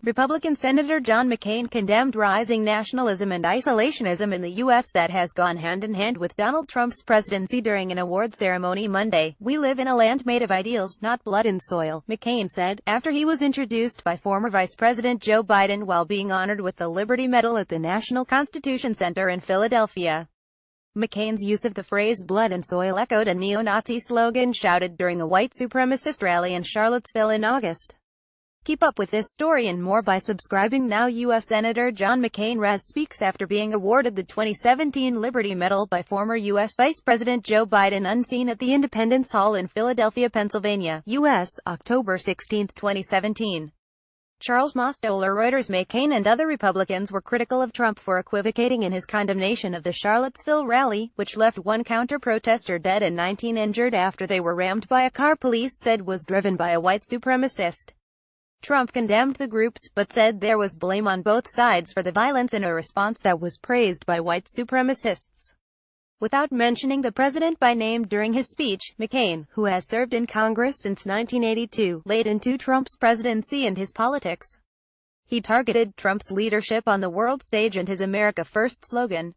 Republican Senator John McCain condemned rising nationalism and isolationism in the U.S. that has gone hand in hand with Donald Trump's presidency during an award ceremony Monday. "We live in a land made of ideals, not blood and soil," McCain said, after he was introduced by former Vice President Joe Biden while being honored with the Liberty Medal at the National Constitution Center in Philadelphia. McCain's use of the phrase blood and soil echoed a neo-Nazi slogan shouted during a white supremacist rally in Charlottesville in August. Keep up with this story and more by subscribing now. U.S. Senator John McCain speaks after being awarded the 2017 Liberty Medal by former U.S. Vice President Joe Biden unseen at the Independence Hall in Philadelphia, Pennsylvania, U.S., October 16, 2017. Charles Mostoller. Reuters. McCain and other Republicans were critical of Trump for equivocating in his condemnation of the Charlottesville rally, which left one counter-protester dead and 19 injured after they were rammed by a car police said was driven by a white supremacist. Trump condemned the groups, but said there was blame on both sides for the violence in a response that was praised by white supremacists. Without mentioning the president by name during his speech, McCain, who has served in Congress since 1982, laid into Trump's presidency and his politics. He targeted Trump's leadership on the world stage and his America First slogan.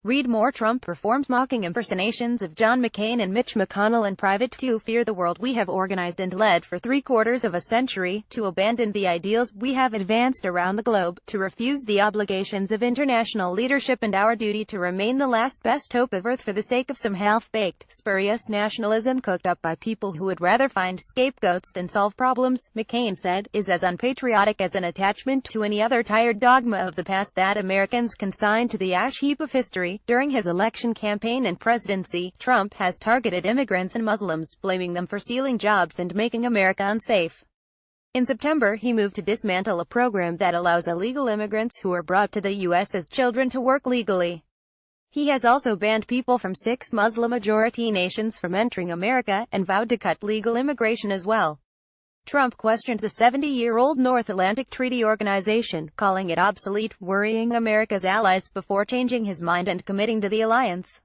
Read more. Trump performs mocking impersonations of John McCain and Mitch McConnell in private to fear the world we have organized and led for 3/4 of a century, to abandon the ideals we have advanced around the globe, to refuse the obligations of international leadership and our duty to remain the last best hope of Earth for the sake of some half-baked, spurious nationalism cooked up by people who would rather find scapegoats than solve problems, McCain said, is as unpatriotic as an attachment to any other tired dogma of the past that Americans consigned to the ash heap of history. During his election campaign and presidency, Trump has targeted immigrants and Muslims, blaming them for stealing jobs and making America unsafe. In September, he moved to dismantle a program that allows illegal immigrants who are brought to the U.S. as children to work legally. He has also banned people from 6 Muslim-majority nations from entering America, and vowed to cut legal immigration as well. Trump questioned the 70-year-old North Atlantic Treaty Organization, calling it obsolete, worrying America's allies, before changing his mind and committing to the alliance.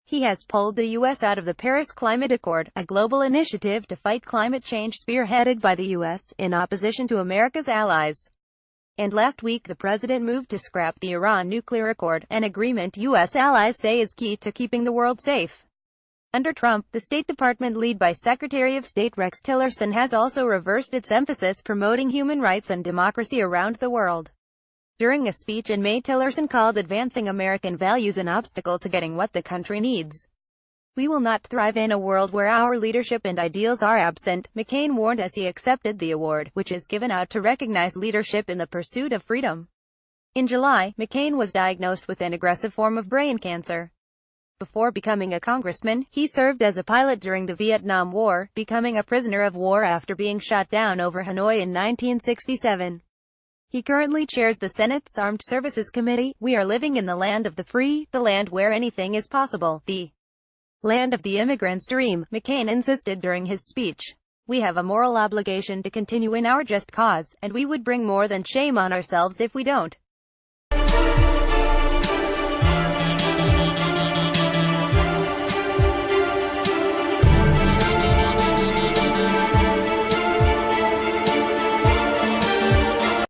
He has pulled the U.S. out of the Paris Climate Accord, a global initiative to fight climate change spearheaded by the U.S., in opposition to America's allies. And last week the president moved to scrap the Iran nuclear accord, an agreement U.S. allies say is key to keeping the world safe. Under Trump, the State Department led by Secretary of State Rex Tillerson has also reversed its emphasis promoting human rights and democracy around the world. During a speech in May, Tillerson called advancing American values an obstacle to getting what the country needs. "We will not thrive in a world where our leadership and ideals are absent," McCain warned as he accepted the award, which is given out to recognize leadership in the pursuit of freedom. In July, McCain was diagnosed with an aggressive form of brain cancer. Before becoming a congressman, he served as a pilot during the Vietnam War, becoming a prisoner of war after being shot down over Hanoi in 1967. He currently chairs the Senate's Armed Services Committee. "We are living in the land of the free, the land where anything is possible, the land of the immigrant's dream," McCain insisted during his speech. "We have a moral obligation to continue in our just cause, and we would bring more than shame on ourselves if we don't."